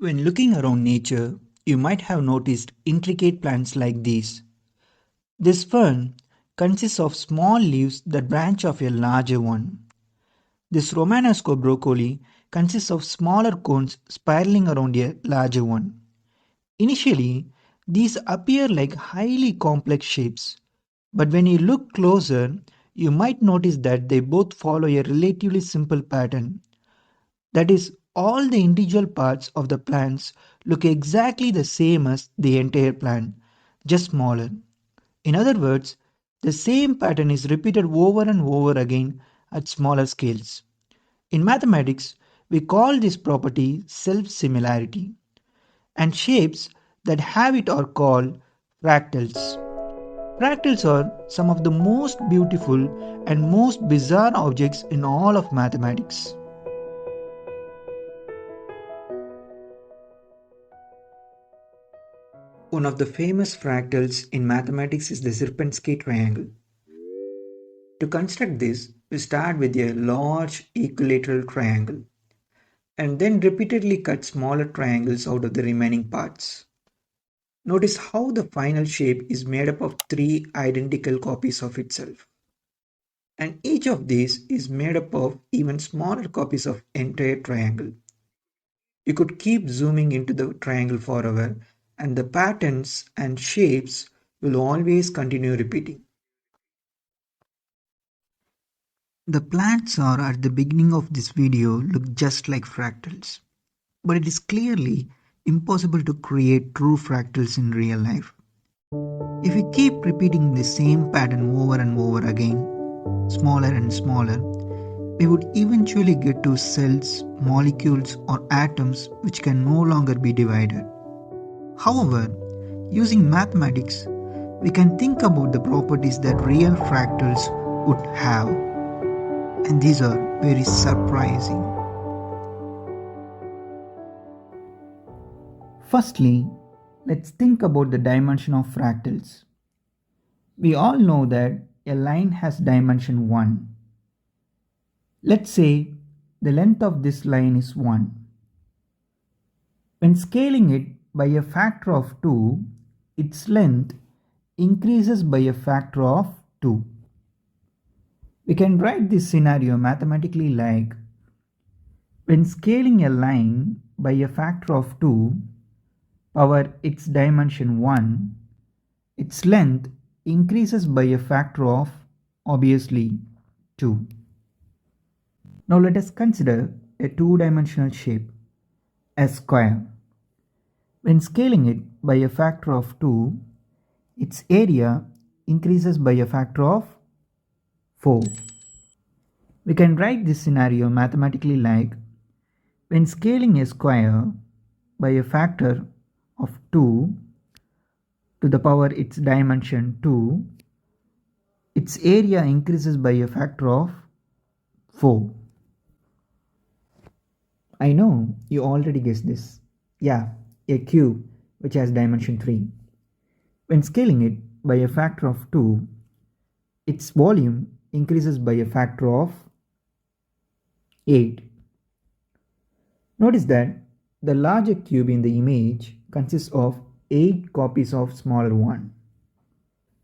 When looking around nature, you might have noticed intricate plants like these. This fern consists of small leaves that branch off a larger one. This Romanesco broccoli consists of smaller cones spiraling around a larger one. Initially, these appear like highly complex shapes, but when you look closer, you might notice that they both follow a relatively simple pattern. That is, all the individual parts of the plants look exactly the same as the entire plant, just smaller. In other words, the same pattern is repeated over and over again at smaller scales. In mathematics, we call this property self-similarity, and shapes that have it are called fractals. Fractals are some of the most beautiful and most bizarre objects in all of mathematics. One of the famous fractals in mathematics is the Sierpinski Triangle. To construct this, we start with a large equilateral triangle and then repeatedly cut smaller triangles out of the remaining parts. Notice how the final shape is made up of three identical copies of itself. And each of these is made up of even smaller copies of entire triangle. You could keep zooming into the triangle forever and the patterns and shapes will always continue repeating. The plants are at the beginning of this video look just like fractals, but it is clearly impossible to create true fractals in real life. If we keep repeating the same pattern over and over again, smaller and smaller, we would eventually get to cells, molecules, or atoms which can no longer be divided. However, using mathematics, we can think about the properties that real fractals would have, and these are very surprising. Firstly, let's think about the dimension of fractals. We all know that a line has dimension 1. Let's say the length of this line is 1. When scaling it by a factor of 2, its length increases by a factor of 2. We can write this scenario mathematically like when scaling a line by a factor of 2 power its dimension 1, its length increases by a factor of obviously 2. Now let us consider a two-dimensional shape, a square. When scaling it by a factor of 2, its area increases by a factor of 4. We can write this scenario mathematically like when scaling a square by a factor of 2 to the power its dimension 2, its area increases by a factor of 4. I know you already guessed this. Yeah, a cube which has dimension 3. When scaling it by a factor of 2, its volume increases by a factor of 8. Notice that the larger cube in the image consists of 8 copies of smaller one.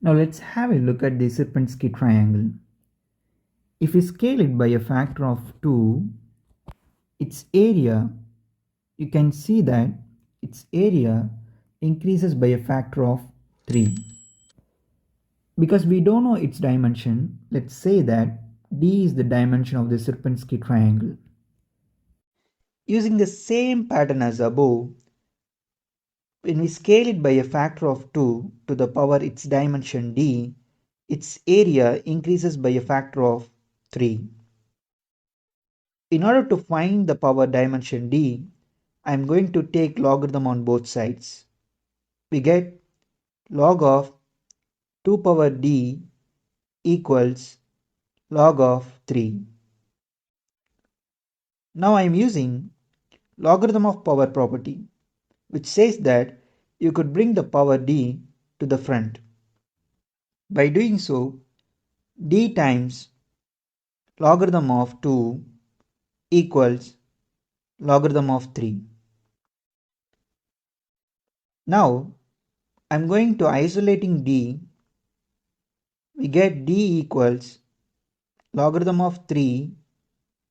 Now let's have a look at the Sierpinski triangle. If we scale it by a factor of 2, its area, you can see that its area increases by a factor of 3. Because we don't know its dimension, let's say that D is the dimension of the Sierpinski triangle. Using the same pattern as above, when we scale it by a factor of 2 to the power its dimension D, its area increases by a factor of 3. In order to find the power dimension D, I am going to take logarithm on both sides. We get log of 2 power D equals log of 3. Now I am using logarithm of power property, which says that you could bring the power D to the front. By doing so, D times logarithm of 2 equals logarithm of 3. Now I'm going to isolating d. We get d equals logarithm of 3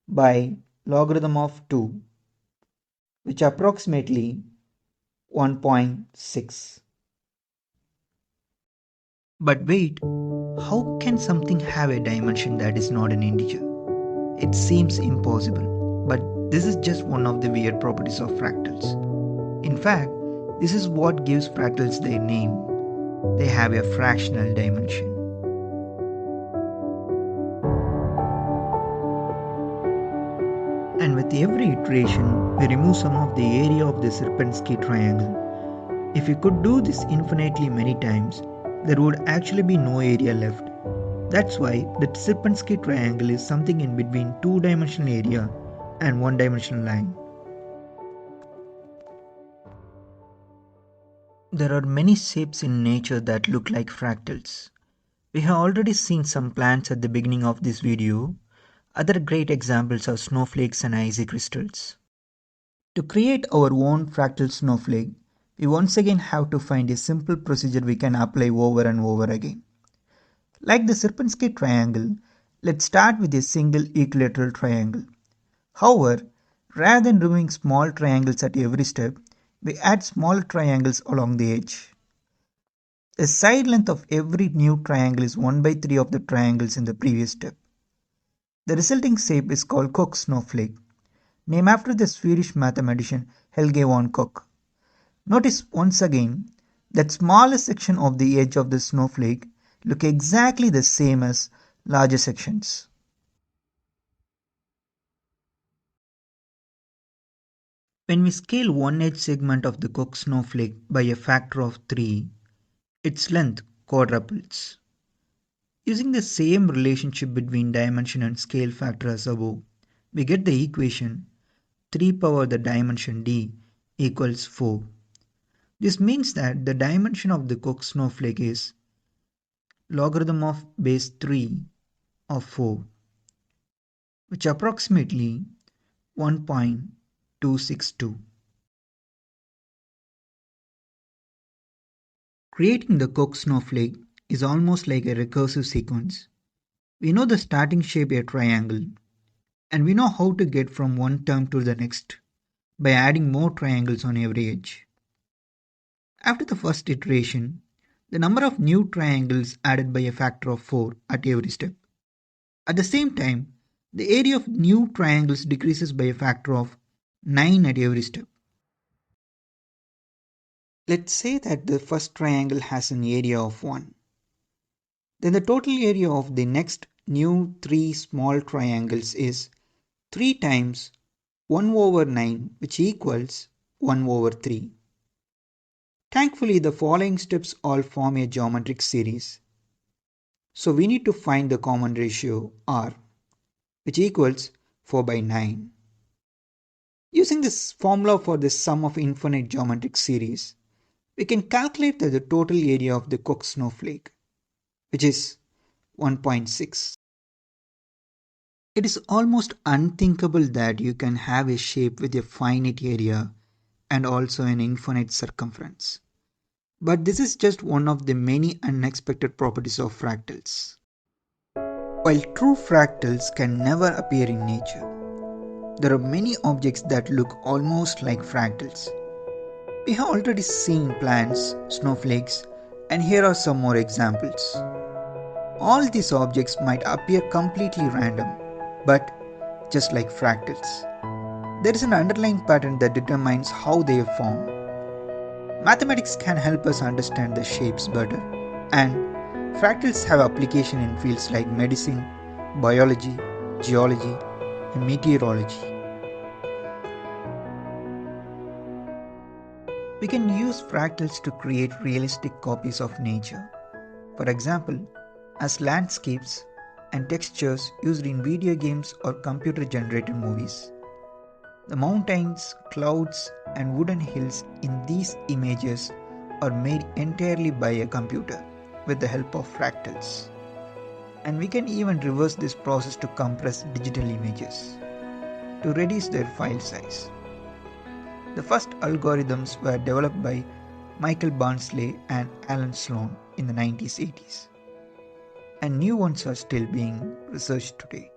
by logarithm of 2, which approximately 1.6. But wait, how can something have a dimension that is not an integer? It seems impossible, but this is just one of the weird properties of fractals. In fact, this is what gives fractals their name. They have a fractional dimension. And with every iteration, we remove some of the area of the Sierpinski triangle. If we could do this infinitely many times, there would actually be no area left. That's why the Sierpinski triangle is something in between two-dimensional area and one-dimensional line. There are many shapes in nature that look like fractals. We have already seen some plants at the beginning of this video. Other great examples are snowflakes and icy crystals. To create our own fractal snowflake, we once again have to find a simple procedure we can apply over and over again. Like the Sierpinski triangle, let's start with a single equilateral triangle. However, rather than removing small triangles at every step, we add smaller triangles along the edge. The side length of every new triangle is 1 by 3 of the triangles in the previous step. The resulting shape is called Koch Snowflake, named after the Swedish mathematician Helge von Koch. Notice once again that smallest section of the edge of the snowflake look exactly the same as larger sections. When we scale one edge segment of the Koch snowflake by a factor of 3, its length quadruples. Using the same relationship between dimension and scale factor as above, we get the equation 3 power the dimension d equals 4. This means that the dimension of the Koch snowflake is logarithm of base 3 of 4, which approximately 1.262. Creating the Koch snowflake is almost like a recursive sequence. We know the starting shape a triangle, and we know how to get from one term to the next by adding more triangles on every edge. After the first iteration, the number of new triangles added by a factor of 4 at every step. At the same time, the area of new triangles decreases by a factor of 9 at every step. Let's say that the first triangle has an area of 1. Then the total area of the next new 3 small triangles is 3 times 1 over 9, which equals 1 over 3. Thankfully, the following steps all form a geometric series. So we need to find the common ratio R, which equals 4 by 9. Using this formula for the sum of infinite geometric series, we can calculate the total area of the Koch snowflake, which is 1.6. It is almost unthinkable that you can have a shape with a finite area and also an infinite circumference. But this is just one of the many unexpected properties of fractals. While true fractals can never appear in nature, there are many objects that look almost like fractals. We have already seen plants, snowflakes, and here are some more examples. All these objects might appear completely random, but just like fractals, there is an underlying pattern that determines how they are formed. Mathematics can help us understand the shapes better, and fractals have application in fields like medicine, biology, geology, and meteorology. We can use fractals to create realistic copies of nature. For example, as landscapes and textures used in video games or computer-generated movies. The mountains, clouds, and wooden hills in these images are made entirely by a computer with the help of fractals. And we can even reverse this process to compress digital images to reduce their file size. The first algorithms were developed by Michael Barnsley and Alan Sloan in the 1980s. And new ones are still being researched today.